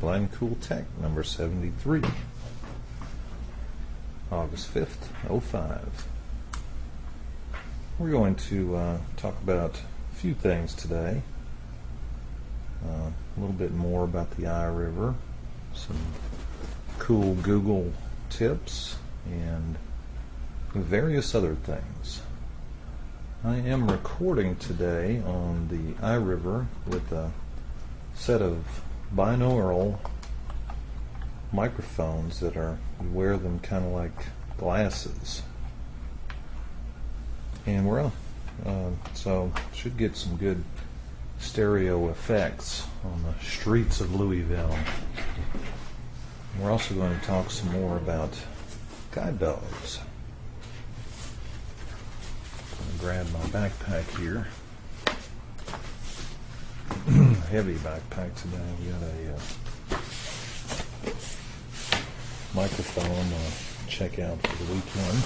Light and Cool Tech, number 73, August 5th, '05. We're going to talk about a few things today. A little bit more about the Eye River, some cool Google tips, and various other things. I am recording today on the Eye River with a set of binaural microphones that are, you wear them kind of like glasses. And we're so should get some good stereo effects on the streets of Louisville. We're also going to talk some more about guide dogs. I'm going to grab my backpack here. Heavy backpack today. We got a microphone check out for the weekend.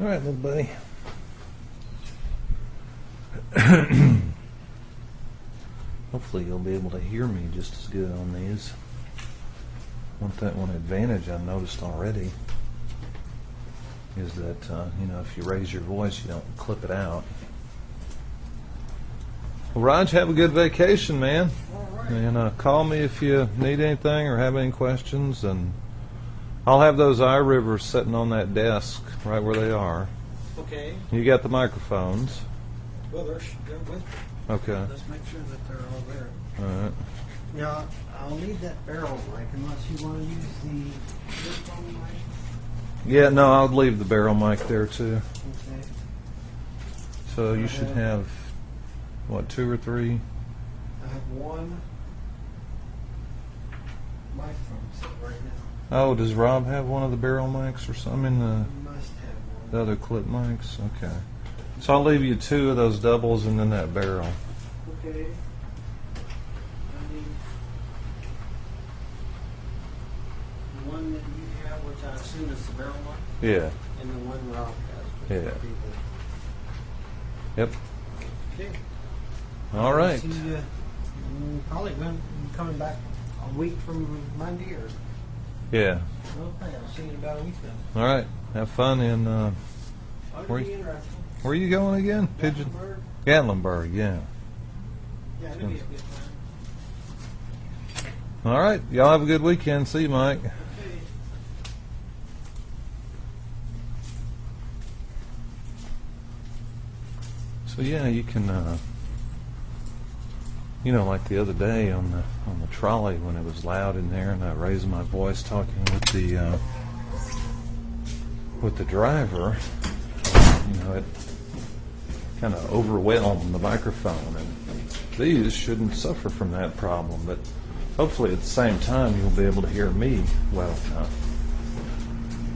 All right, little buddy. Hopefully you'll be able to hear me just as good on these. One advantage I noticed already is that if you raise your voice, you don't clip it out. Well, Raj, have a good vacation, man. All right. And call me if you need anything or have any questions, and I'll have those Eye Rivers sitting on that desk right where they are. Okay. You got the microphones. Well, they're with me. Okay. Let's make sure that they're all there. All right. Now, I'll need that barrel mic unless you want to use the earphone mic. Yeah, no, I'll leave the barrel mic there too. Okay. So you should have, what, 2 or 3? I have one microphone set right now. Oh, does Rob have one of the barrel mics or something? You must have The one. other clip mics? Okay. So I'll leave you 2 of those doubles and then that barrel. Okay. I need the one that you have, which I assume is the barrel mic, Yeah. and the one Rob has. Yeah. Yep. Okay. All right. See you, probably coming back a week from Monday or. Yeah. Okay, I'll see you in about a week then. All right. Have fun in, That'll Where- be interesting. where are you going again? Pigeon? Gatlinburg. Gatlinburg, yeah. Yeah, it'll be a good time. All right. Y'all have a good weekend. See you, Mike. Okay. So yeah, you can, like the other day on the trolley when it was loud in there, and I raised my voice talking with the driver. It kind of overwhelmed the microphone, and these shouldn't suffer from that problem. But hopefully, at the same time, you'll be able to hear me well enough.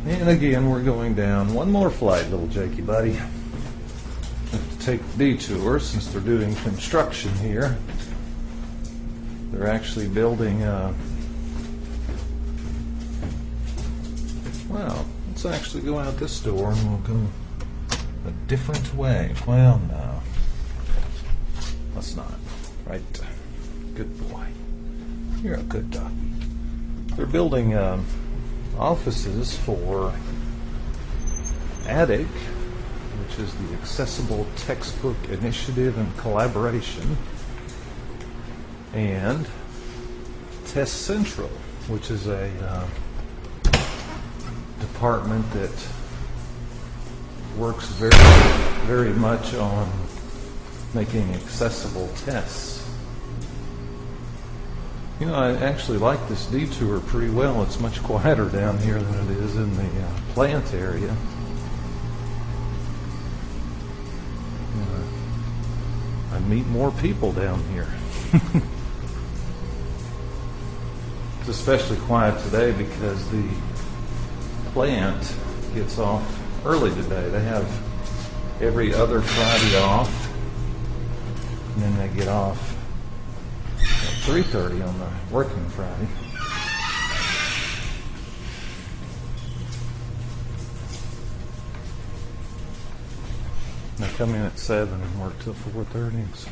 And again, we're going down one more flight, little Jakey buddy. Have to take a detour since they're doing construction here. They're actually building well, let's actually go out this door and we'll go a different way. Well, no, let's not. Right? Good boy. You're a good dog. They're building offices for ADDIC, which is the Accessible Textbook Initiative and Collaboration, and Test Central, which is a department that works very, very much on making accessible tests. I actually like this detour pretty well. It's much quieter down here than it is in the plant area. I meet more people down here. It's especially quiet today because the plant gets off early today. They have every other Friday off, and then they get off at 3:30 on the working Friday. I come in at 7 and work till 4:30. So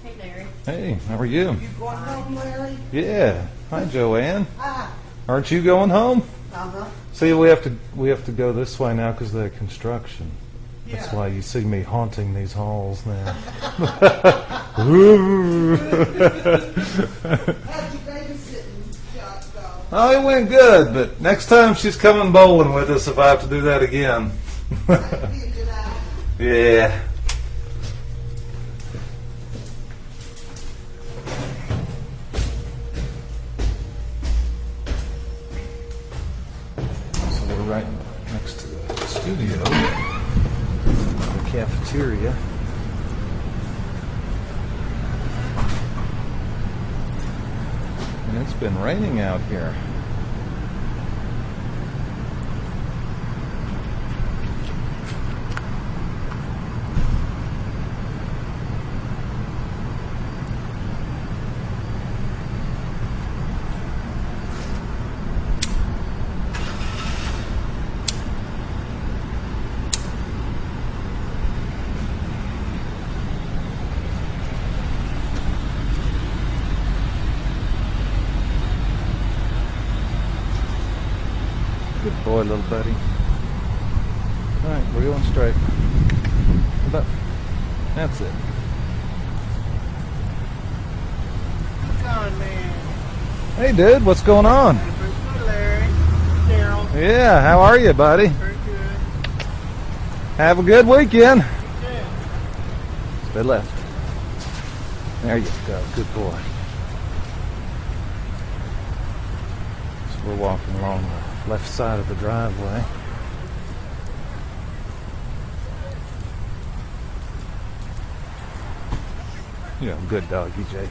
Hey, Larry. Hey, how are you? You going home, Larry? Yeah. Hi, Joanne. Ah. Aren't you going home? Uh-huh. See, we have to go this way now because of the construction. That's Yeah. why you see me haunting these halls now. Ooh. How'd your babysitting job go? Oh, it went good, but next time she's coming bowling with us if I have to do that again. I figured it out. Yeah. So we're right next to the studio, the cafeteria. And it's been raining out here. Good boy, little buddy. All right, we're going straight. About, that's it. What's on, man? Hey, dude, what's going on? Pretty good, Larry. Daryl. Yeah, how are you, buddy? Pretty good. Have a good weekend. Good. Stay left. There you go. Good boy. So we're walking along the left side of the driveway. You know, good doggy, Jakey.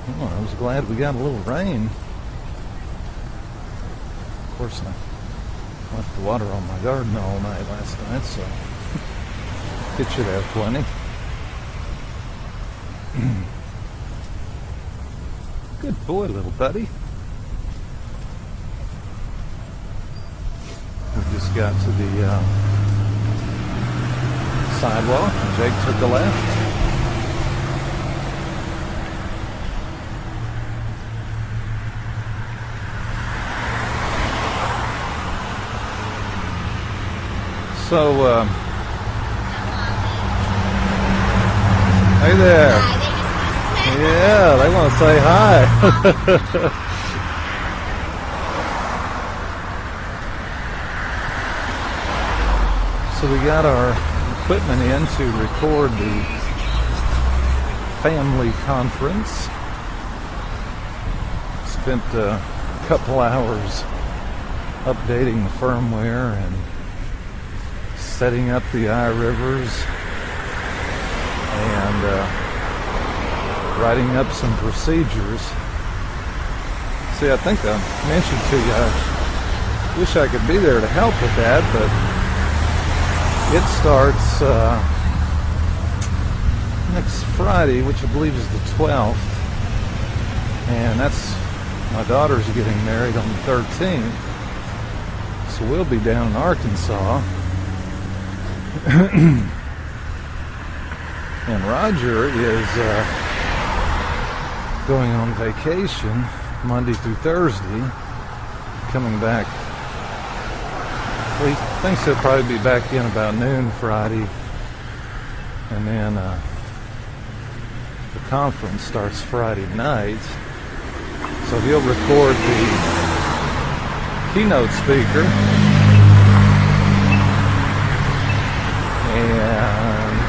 Oh, I was glad we got a little rain. Of course, I left the water on my garden all night last night, so it should have plenty. Good boy, little buddy. We just got to the sidewalk, and Jake took a left. So, hey there. Yeah, they want to say hi. So we got our equipment in to record the family conference. Spent a couple hours updating the firmware and setting up the iRivers and writing up some procedures. See, I think I mentioned to you, I wish I could be there to help with that, but it starts next Friday, which I believe is the 12th, and that's my daughter's getting married on the 13th, so we'll be down in Arkansas. And Roger is going on vacation Monday through Thursday, coming back. He thinks he'll probably be back in about noon Friday, and then the conference starts Friday night, so he'll record the keynote speaker. And I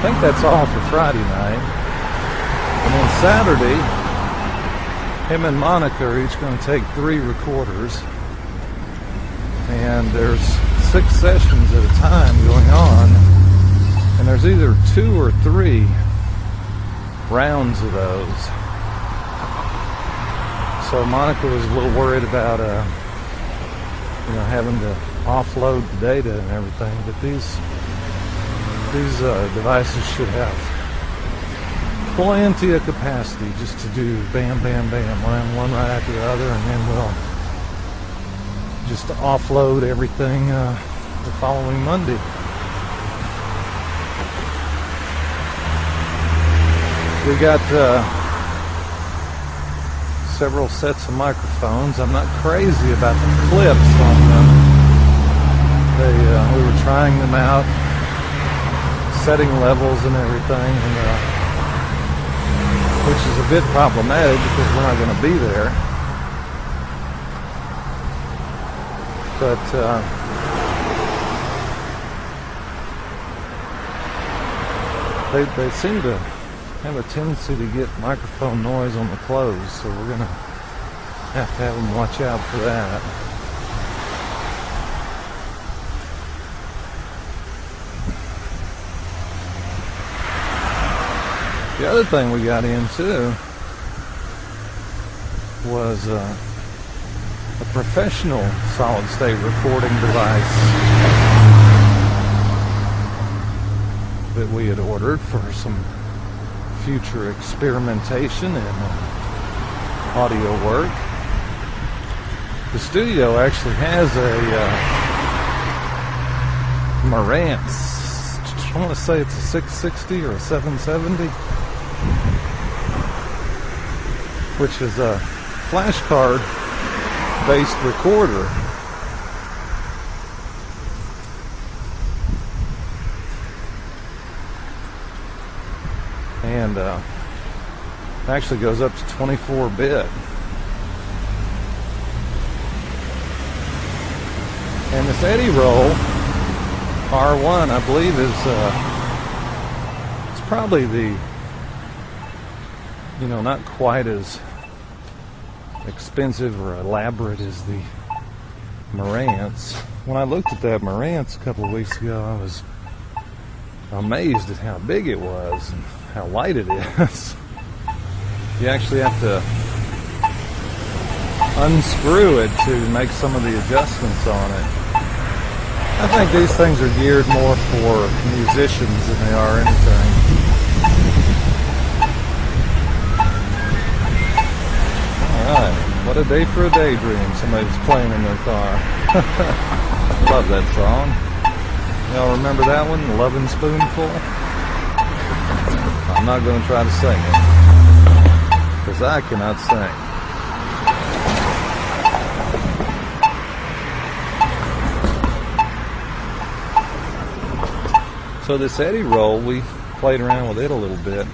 think that's all for Friday night. And then Saturday, him and Monica are each going to take 3 recorders. And there's 6 sessions at a time going on. And there's either 2 or 3 rounds of those. So Monica was a little worried about, having to offload the data and everything. But these devices should have plenty of capacity just to do bam, bam, bam, one right after the other, and then we'll just offload everything the following Monday. We got several sets of microphones. I'm not crazy about the clips on them. We were trying them out, setting levels and everything, and which is a bit problematic because we're not going to be there. But they seem to have a tendency to get microphone noise on the close, so we're going to have them watch out for that. The other thing we got into was a professional solid-state recording device that we had ordered for some future experimentation and audio work. The studio actually has a Marantz. I want to say it's a 660 or a 770, which is a flashcard based recorder. And actually goes up to 24-bit. And this Eddie roll R1, I believe, is it's probably the, not quite as expensive or elaborate as the Marantz. When I looked at that Marantz a couple of weeks ago, I was amazed at how big it was and how light it is. You actually have to unscrew it to make some of the adjustments on it. I think these things are geared more for musicians than they are anything. Alright, what a day for a daydream. Somebody's playing in their car. Love that song. Y'all remember that one, Lovin' Spoonful? I'm not going to try to sing it, because I cannot sing. So this Eddie roll, we played around with it a little bit.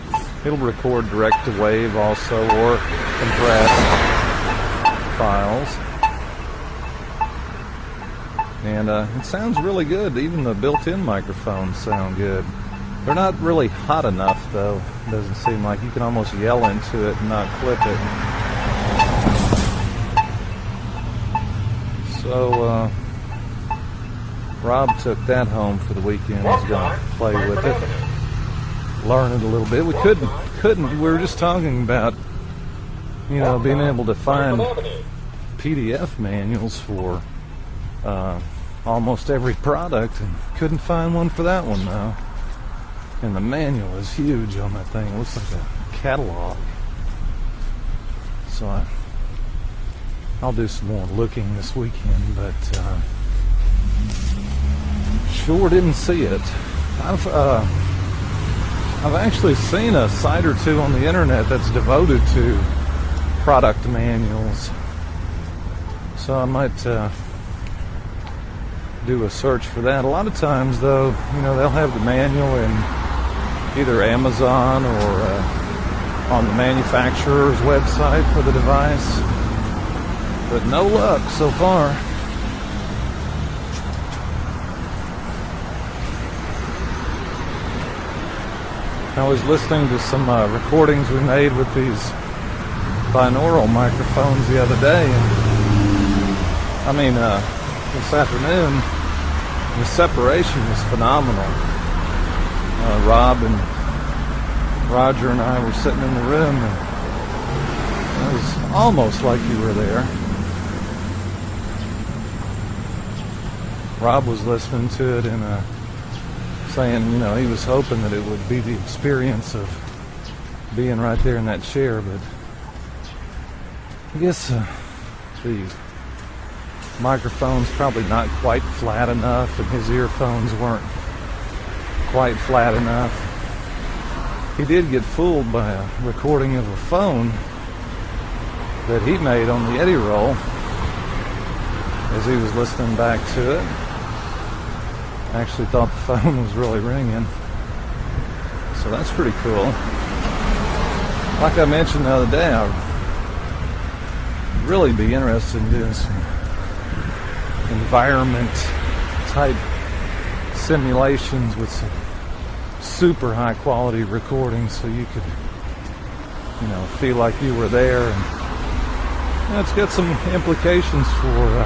It'll record direct to wave also, or compress files. And it sounds really good. Even the built-in microphones sound good. They're not really hot enough, though. It doesn't seem like. You can almost yell into it and not clip it. So Rob took that home for the weekend. He's going to play with it, learn it a little bit. We couldn't. We were just talking about, being able to find PDF manuals for almost every product, and couldn't find one for that one though. And the manual is huge on that thing. It looks like a catalog. So I'll do some more looking this weekend, but sure didn't see it. I've actually seen a site or two on the internet that's devoted to product manuals. So I might do a search for that. A lot of times, though, they'll have the manual in either Amazon or on the manufacturer's website for the device, but no luck so far. I was listening to some recordings we made with these binaural microphones the other day, and this afternoon, the separation was phenomenal. Rob and Roger and I were sitting in the room, and it was almost like you were there. Rob was listening to it and saying, he was hoping that it would be the experience of being right there in that chair, but I guess the microphone's probably not quite flat enough, and his earphones weren't quite flat enough. He did get fooled by a recording of a phone that he made on the Eddie roll as he was listening back to it. I actually thought the phone was really ringing. So that's pretty cool. Like I mentioned the other day, I'd really be interested in doing some environment type simulations with some super high quality recordings, so you could, feel like you were there. And it's got some implications for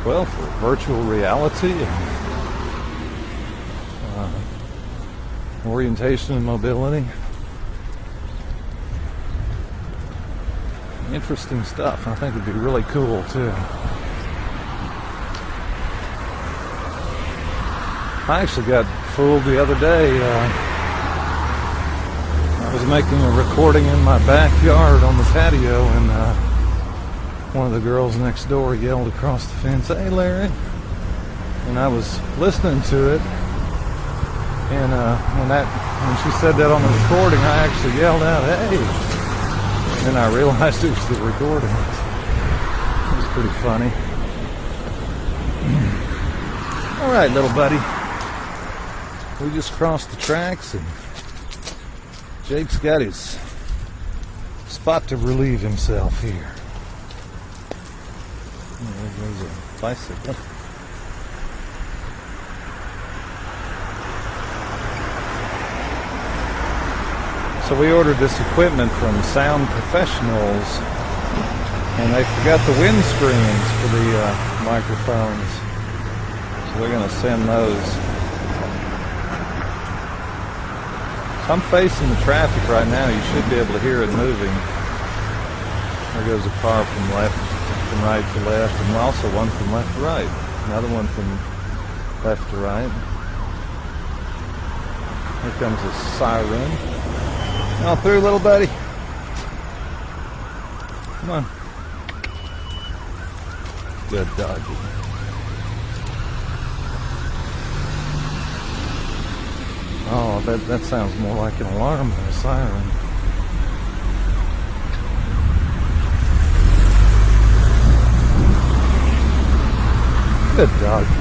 for virtual reality and orientation and mobility. Interesting stuff. I think it'd be really cool too. I actually got fooled the other day. I was making a recording in my backyard on the patio, and one of the girls next door yelled across the fence, "Hey, Larry!" And I was listening to it, and when she said that on the recording, I actually yelled out, "Hey!" And I realized it was the recording. It was pretty funny. All right, little buddy. We just crossed the tracks, and Jake's got his spot to relieve himself here. There goes a bicycle. So we ordered this equipment from Sound Professionals, and they forgot the windscreens for the microphones. So we're going to send those. So I'm facing the traffic right now. You should be able to hear it moving. There goes a car from right to left, and also one from left to right. Another one from left to right. Here comes a siren. All through, little buddy. Come on. Good doggy. Oh, that sounds more like an alarm than a siren. Good doggy.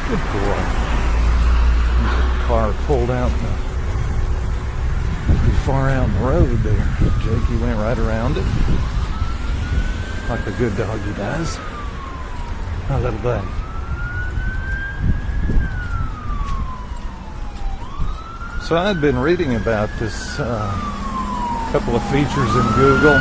Good boy. Car pulled out pretty far out in the road there. Jakey went right around it like a good doggy does. My little buddy. So I'd been reading about this couple of features in Google.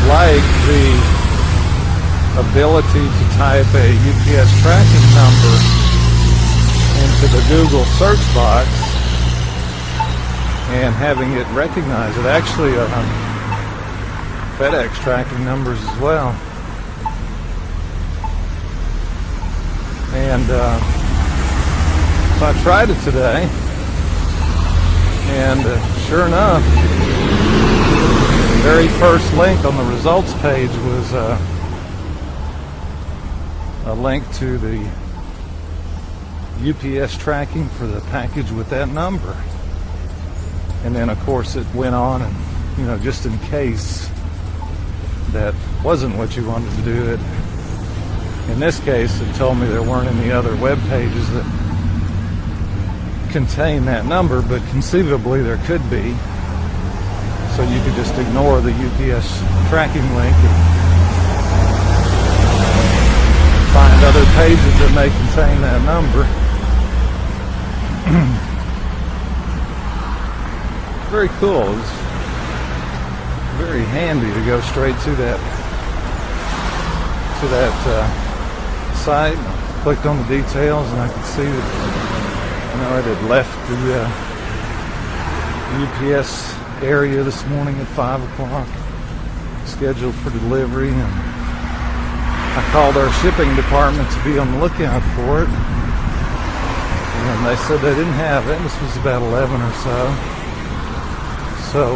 Like the ability to type a UPS tracking number into the Google search box and having it recognize it. Actually, FedEx tracking numbers as well. And so I tried it today, and sure enough, the very first link on the results page was a link to the UPS tracking for the package with that number. And then of course it went on, and just in case that wasn't what you wanted to do, it in this case it told me there weren't any other web pages that contain that number, but conceivably there could be. So you could just ignore the UPS tracking link and find other pages that may contain that number. Very cool. It's very handy to go straight to that site. I clicked on the details, and I could see that I know it had left the UPS area this morning at 5 o'clock, scheduled for delivery, and I called our shipping department to be on the lookout for it, and they said they didn't have it. This was about 11 or so. So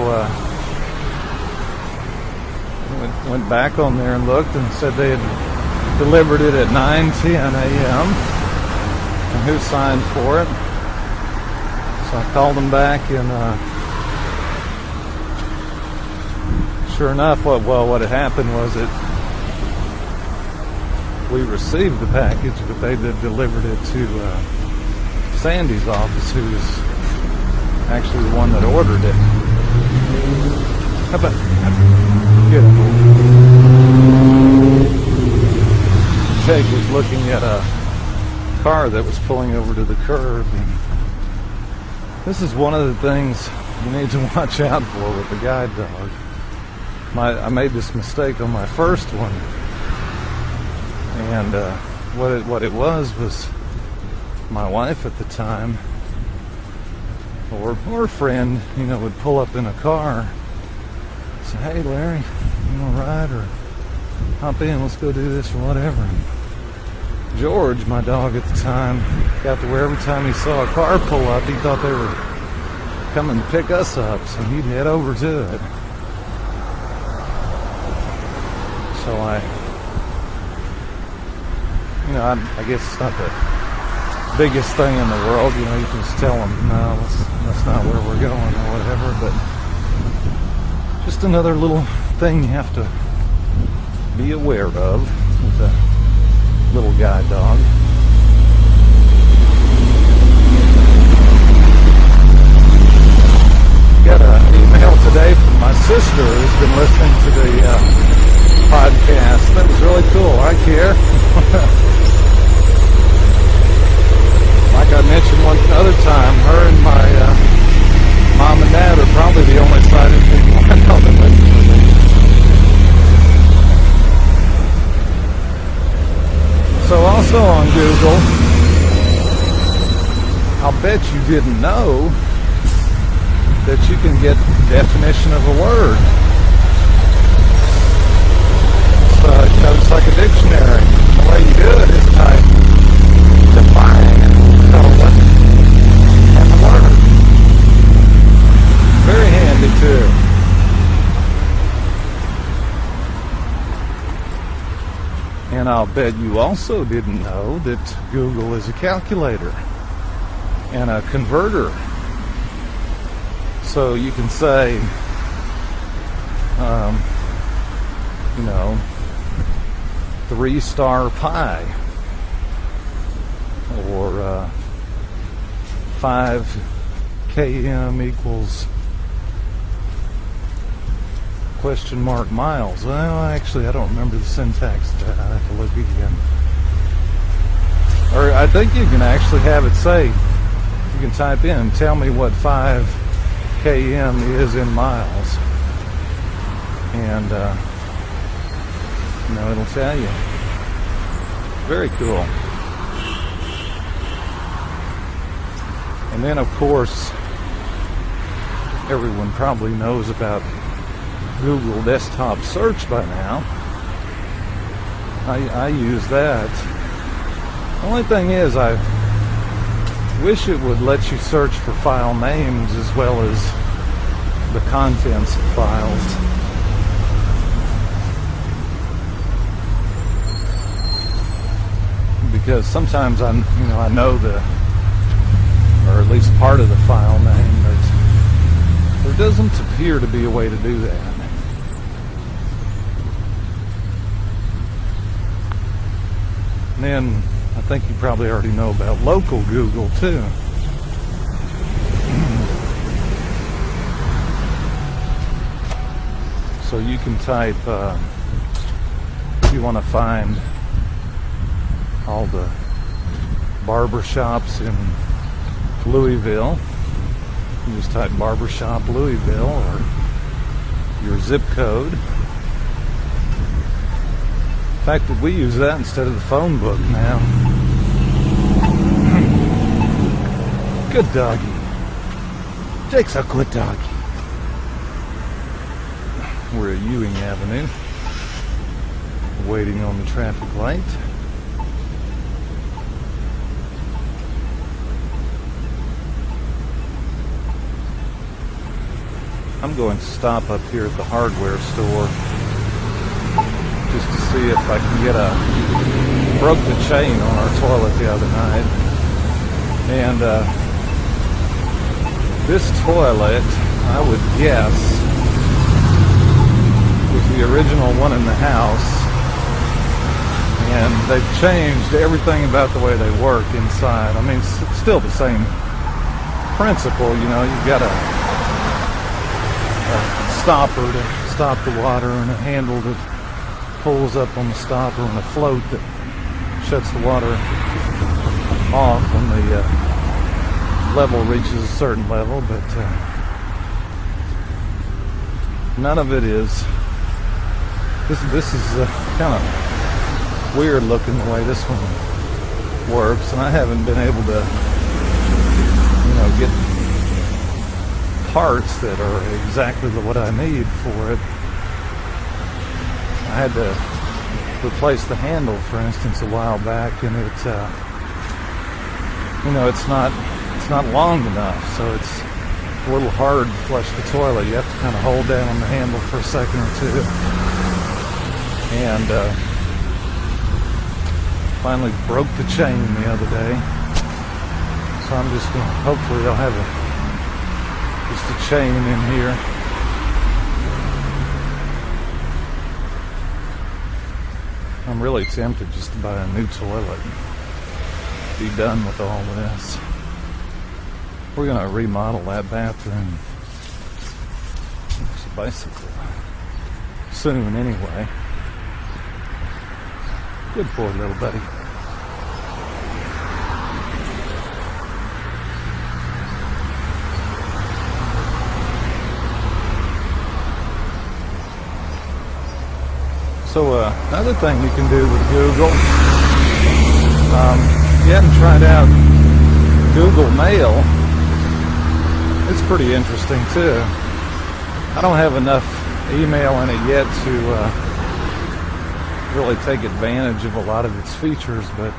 went back on there and looked and said they had delivered it at 9:10 a.m. and who signed for it. So I called them back, and sure enough, what had happened was that we received the package, but they delivered it to Sandy's office, who was actually the one that ordered it. How about good? Jake was looking at a car that was pulling over to the curb, and this is one of the things you need to watch out for with the guide dog. I made this mistake on my first one, and what it was my wife at the time, or a friend, would pull up in a car, say, "Hey Larry, you want to ride, or hop in, let's go do this," or whatever. And George, my dog at the time, got to where every time he saw a car pull up, he thought they were coming to pick us up, so he'd head over to it. So I guess it's not the biggest thing in the world, you can just tell them, no, that's not where we're going, or whatever, but just another little thing you have to be aware of with a little guide dog. Got an email today from my sister, who's been listening to the podcast. That was really cool. I care. Like I mentioned one other time, her and my mom and dad are probably the only sighted people I know that listen to me. So also on Google, I'll bet you didn't know that you can get the definition of a word. So it's like a dictionary. The way you do it is type define and what and the word. Very handy too. And I'll bet you also didn't know that Google is a calculator and a converter. So you can say, 3-star pie, or 5 km equals ? Miles. Well, actually, I don't remember the syntax. I have to look again. Or I think you can actually have it say, you can type in, tell me what 5 km is in miles, and it'll tell you. Very cool. And then, of course, everyone probably knows about Google desktop search by now. I use that. The only thing is, I wish it would let you search for file names as well as the contents of files. Because sometimes I know or at least part of the file name, but there doesn't appear to be a way to do that. And then I think you probably already know about local Google too. So you can type, if you want to find all the barbershops in Louisville, you just type barbershop Louisville or your zip code. In fact, we use that instead of the phone book now. Good doggy. Jake's a good doggy. We're at Ewing Avenue, waiting on the traffic light. I'm going to stop up here at the hardware store just to see if I can get broke the chain on our toilet the other night. And this toilet, I would guess, was the original one in the house. And they've changed everything about the way they work inside. I mean, it's still the same principle, you know. You've got a stopper to stop the water and a handle that pulls up on the stopper and a float that shuts the water off when the level reaches a certain level, but none of it is. This is kind of weird looking the way this one works, and I haven't been able to, you know, get parts that are exactly what I need for it. I had to replace the handle, for instance, a while back, and it, you know, it's not long enough, so it's a little hard to flush the toilet. You have to kind of hold down on the handle for a second or two. And finally broke the chain the other day, so I'm just going to, hopefully I'll have just a chain in here. I'm really tempted just to buy a new toilet and be done with all this. We're going to remodel that bathroom. It's a bicycle. Soon, anyway. Good boy, little buddy. So another thing you can do with Google, if you haven't tried out Google Mail, it's pretty interesting too. I don't have enough email in it yet to really take advantage of a lot of its features, but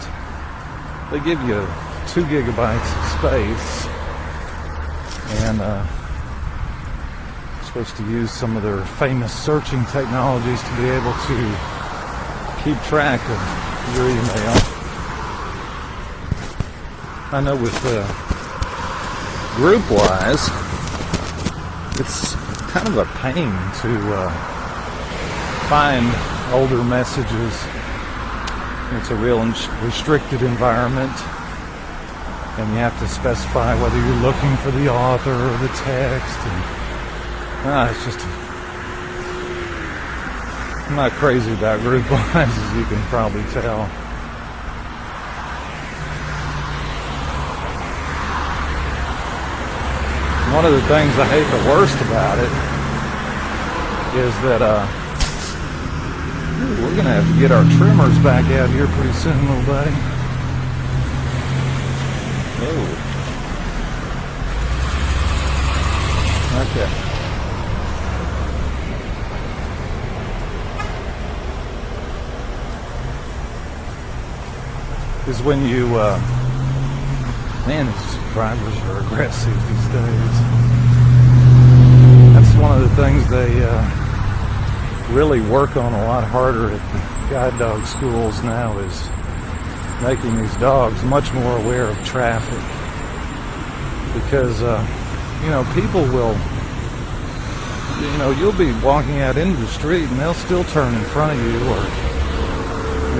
they give you 2 gigabytes of space, and supposed to use some of their famous searching technologies to be able to keep track of your email. I know with group-wise, it's kind of a pain to find older messages. It's a real restricted environment, and you have to specify whether you're looking for the author or the text, and it's just, I'm not crazy about group lines, as you can probably tell. One of the things I hate the worst about it is that we're going to have to get our trimmers back out here pretty soon, little buddy. Oh. Okay. Is when you, man, these drivers are aggressive these days. That's one of the things they really work on a lot harder at the guide dog schools now, is making these dogs much more aware of traffic. Because, you know, people will, you know, you'll be walking out into the street and they'll still turn in front of you, or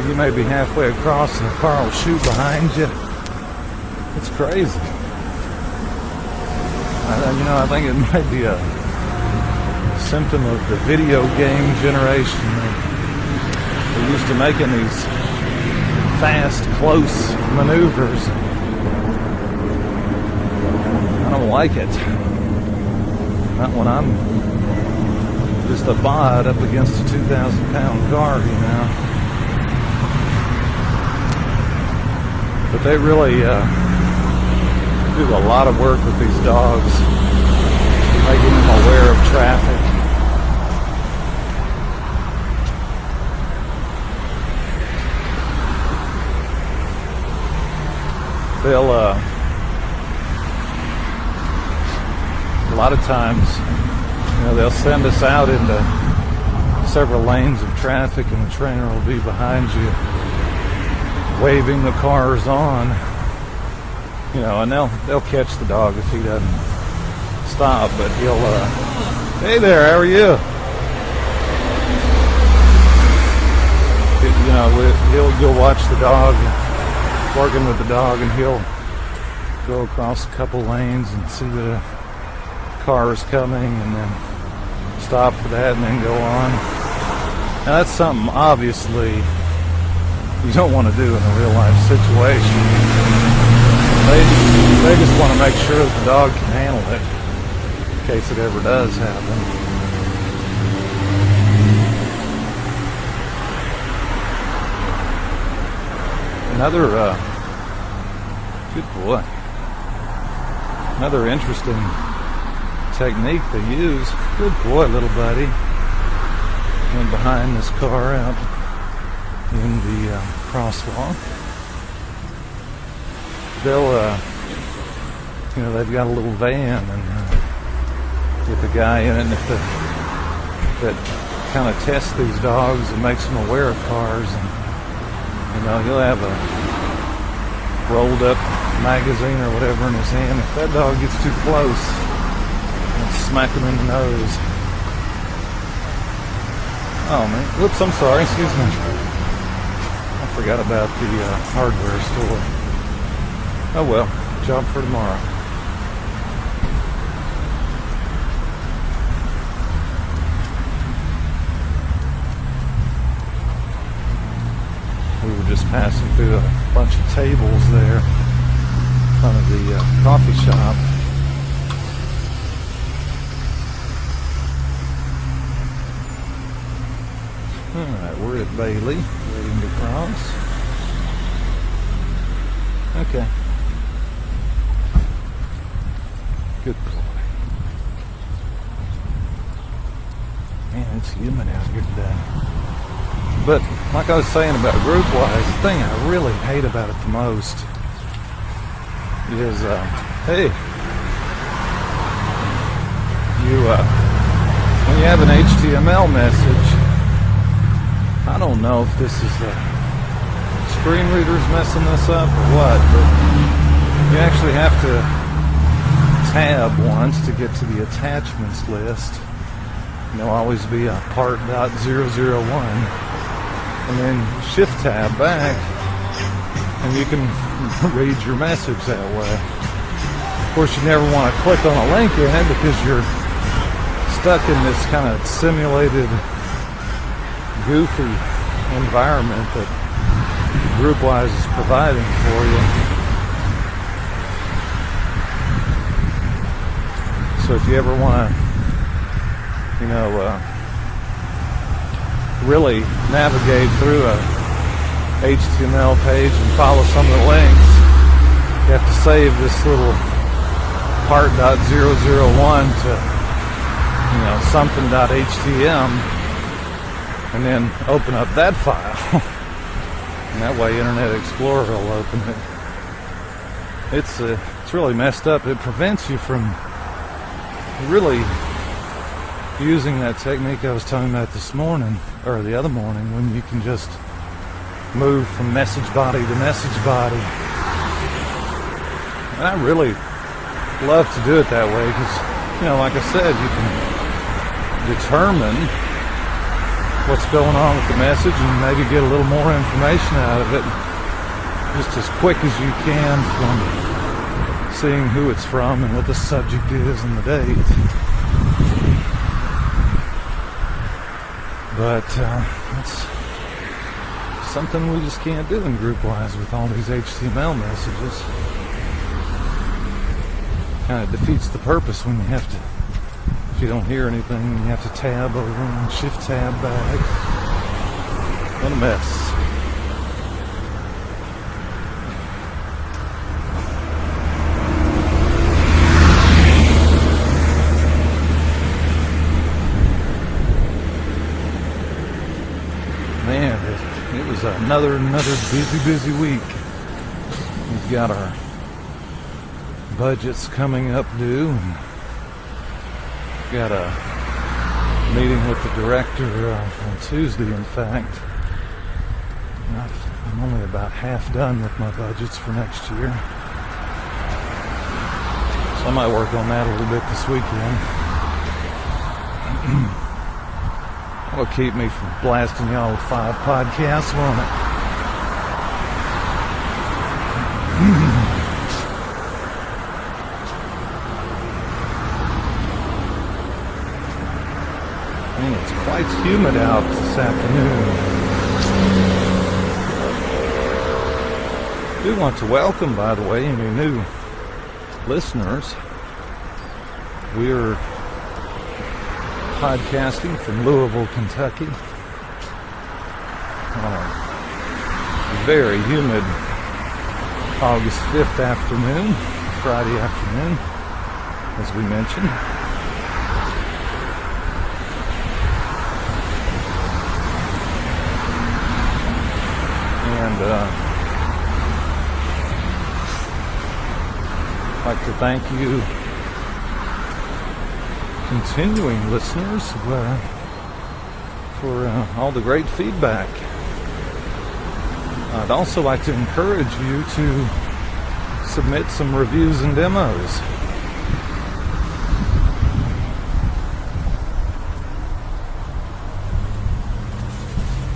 you may be halfway across and a car will shoot behind you. It's crazy. You know, I think it might be a symptom of the video game generation. They're used to making these fast, close maneuvers. I don't like it. Not when I'm just a bod up against a 2,000-pound car, you know. But they really do a lot of work with these dogs, making them aware of traffic. They'll, a lot of times, they'll send us out into several lanes of traffic, and the trainer will be behind you, waving the cars on, and they'll catch the dog if he doesn't stop, but he'll, hey there, how are you? You'll watch the dog, working with the dog, and he'll go across a couple lanes and see that a car is coming, and then stop for that, and then go on. Now that's something obviously you don't want to do in a real life situation. They just want to make sure that the dog can handle it in case it ever does happen. Another good boy. Another interesting technique they use. Good boy, little buddy. Went behind this car out in the crosswalk. They'll, they've got a little van and with a guy in it, and that kind of tests these dogs and makes them aware of cars. And he'll have a rolled up magazine or whatever in his hand. If that dog gets too close, he'll smack him in the nose. Oh man, whoops, I'm sorry, excuse me. I forgot about the hardware store. Oh well, job for tomorrow. We were just passing through a bunch of tables there in front of the coffee shop. Alright, we're at Bailey, waiting to cross. Okay. Good boy. Man, it's humid out here today. But, like I was saying about group-wise, the thing I really hate about it the most is, hey, when you have an HTML message, I don't know if this is screen readers messing this up or what, but you actually have to tab once to get to the attachments list. And there'll always be a part.001, and then shift tab back, and you can read your message that way. Of course, you never want to click on a link in it because you're stuck in this kind of simulated goofy environment that GroupWise is providing for you. So if you ever want to, really navigate through a HTML page and follow some of the links, you have to save this little part.001 to, something.htm, and then open up that file. And that way Internet Explorer will open it. It's really messed up. It prevents you from really using that technique I was talking about this morning, or the other morning, when you can just move from message body to message body. And I really love to do it that way because, like I said, you can determine what's going on with the message and maybe get a little more information out of it just as quick as you can from seeing who it's from and what the subject is and the date. But it's something we just can't do in GroupWise with all these HTML messages. Kind of defeats the purpose when you have to, if you don't hear anything, you have to tab over and shift tab back. What a mess. Man, it was another busy week. We've got our budgets coming up due, and got a meeting with the director on Tuesday, in fact. I'm only about half done with my budgets for next year. So I might work on that a little bit this weekend. That'll keep me from blasting y'all with 5 podcasts, won't it? Man, it's quite humid out this afternoon. I do want to welcome, by the way, any new listeners. We're podcasting from Louisville, Kentucky on a very humid August 5th afternoon, Friday afternoon, as we mentioned. And I'd like to thank you, continuing listeners, for all the great feedback. I'd also like to encourage you to submit some reviews and demos.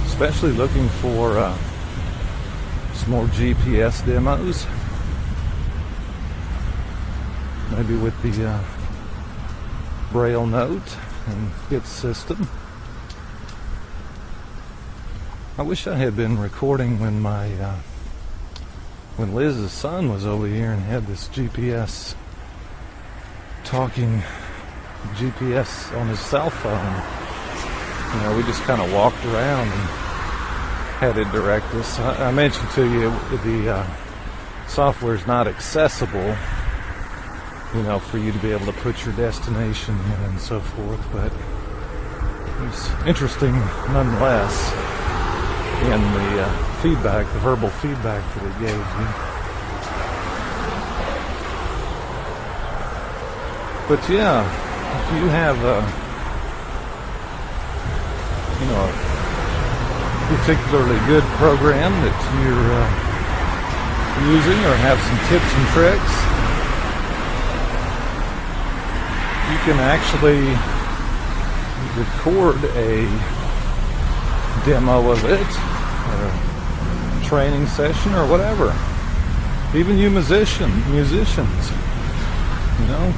Especially looking for some more GPS demos. Maybe with the Braille note and hit system. I wish I had been recording when when Liz's son was over here and had this GPS, talking GPS on his cell phone. You know, we just kind of walked around and had it direct us. I mentioned to you the software is not accessible, you know, for you to be able to put your destination in and so forth, but it was interesting nonetheless in the feedback, the verbal feedback that it gave me. But yeah, if you have a particularly good program that you're using, or have some tips and tricks, you can actually record a demo of it, or a training session, or whatever. Even you musicians, you know,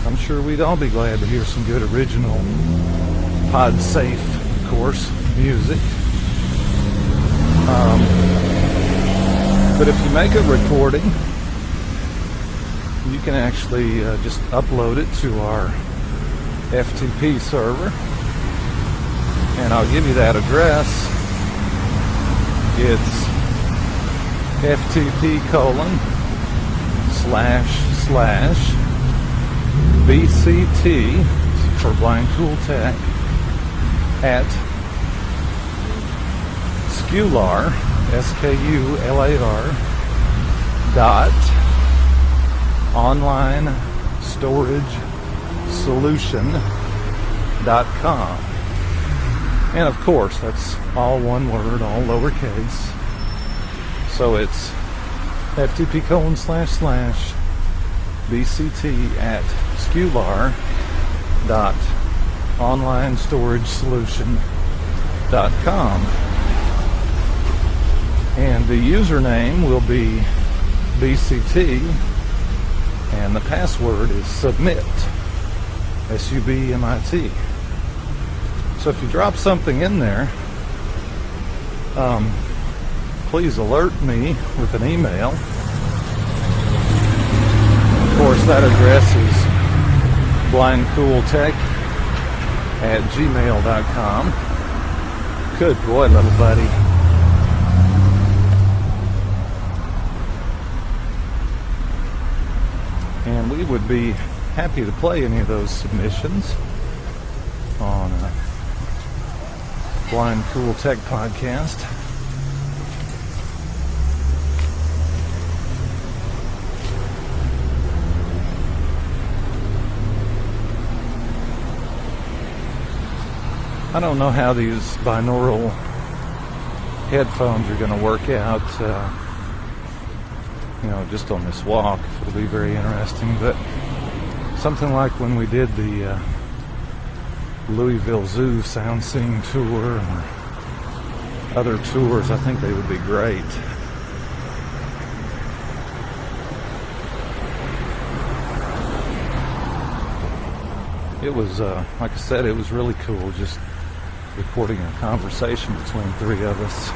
I'm sure we'd all be glad to hear some good original pod-safe, of course, music. But if you make a recording, you can actually just upload it to our FTP server, and I'll give you that address. It's FTP://BCT for Blind Cool Tech at Skular, SKULAR .onlinestorage.solution.com. And of course, that's all one word, all lowercase. So it's FTP://BCT at Skular.onlinestorage.solution.com. And the username will be BCT, and the password is submit, SUBMIT. So if you drop something in there, please alert me with an email. Of course, that address is blindcooltech@gmail.com. Good boy, little buddy. And we would be happy to play any of those submissions on Blind Cool Tech Podcast. I don't know how these binaural headphones are going to work out, just on this walk. It'll be very interesting, but something like when we did the Louisville Zoo Sound Scene Tour or other tours, I think they would be great. It was, like I said, it was really cool just recording a conversation between three of us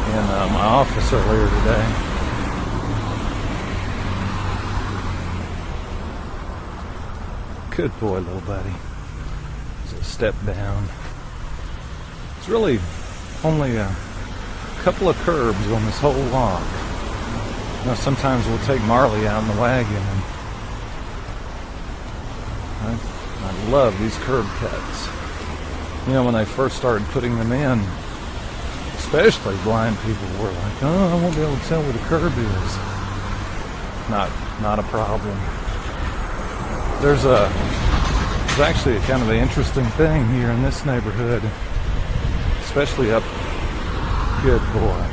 in my office earlier today. Good boy, little buddy. It's a step down. It's really only a couple of curbs on this whole walk. Sometimes we'll take Marley out in the wagon, and I love these curb cuts. When they first started putting them in, especially blind people were like, "Oh, I won't be able to tell where the curb is." Not a problem. There's actually a kind of an interesting thing here in this neighborhood, especially up, good boy,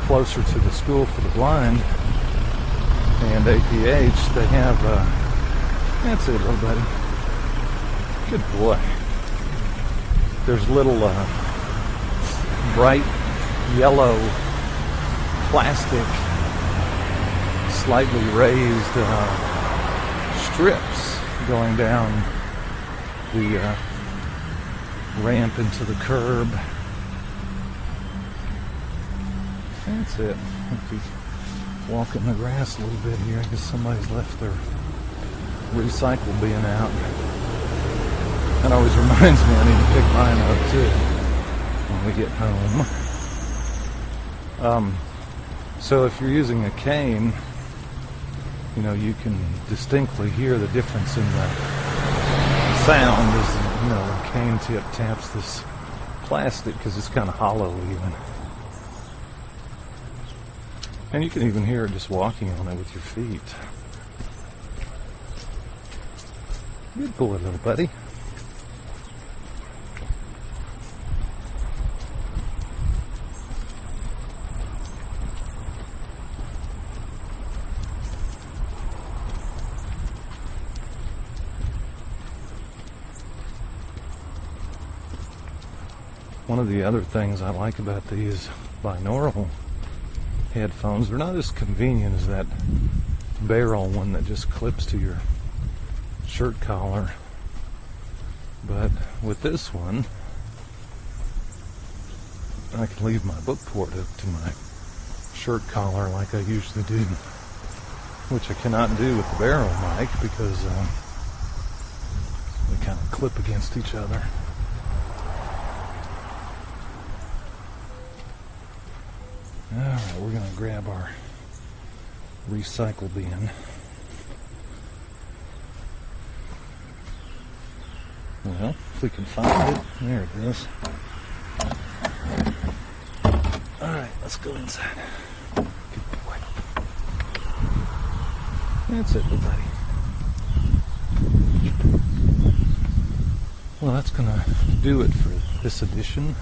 closer to the School for the Blind and APH. They have, that's it, little buddy. Good boy. There's little bright yellow plastic, slightly raised strips going down the ramp into the curb. That's it. If you walk in the grass a little bit here, I guess somebody's left their recycle bin out. That always reminds me I need to pick mine up too when we get home. So if you're using a cane, you can distinctly hear the difference in the sound as the cane tip taps this plastic, because it's kind of hollow even. And you can even hear it just walking on it with your feet. Good boy, little buddy. One of the other things I like about these binaural headphones, they're not as convenient as that barrel one that just clips to your shirt collar. But with this one, I can leave my book port up to my shirt collar like I usually do, which I cannot do with the barrel mic because they kind of clip against each other. Alright, we're going to grab our recycle bin. Well, if we can find it. There it is. Alright, let's go inside. Good boy. That's it, little buddy. Well, that's going to do it for this edition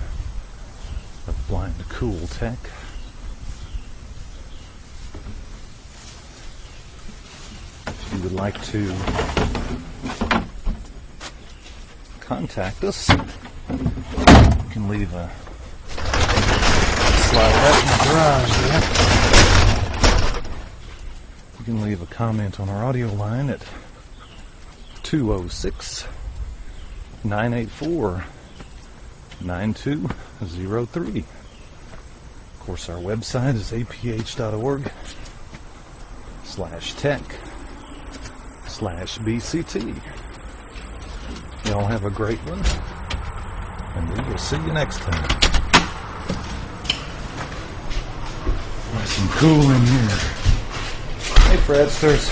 of Blind Cool Tech. If you would like to contact us, you can leave a slide that in the garage there. You can leave a comment on our audio line at 206-984-9203. Of course, our website is aph.org/tech/BCT. Y'all have a great one, and we will see you next time. Nice and cool in here. Hey, Fredsters.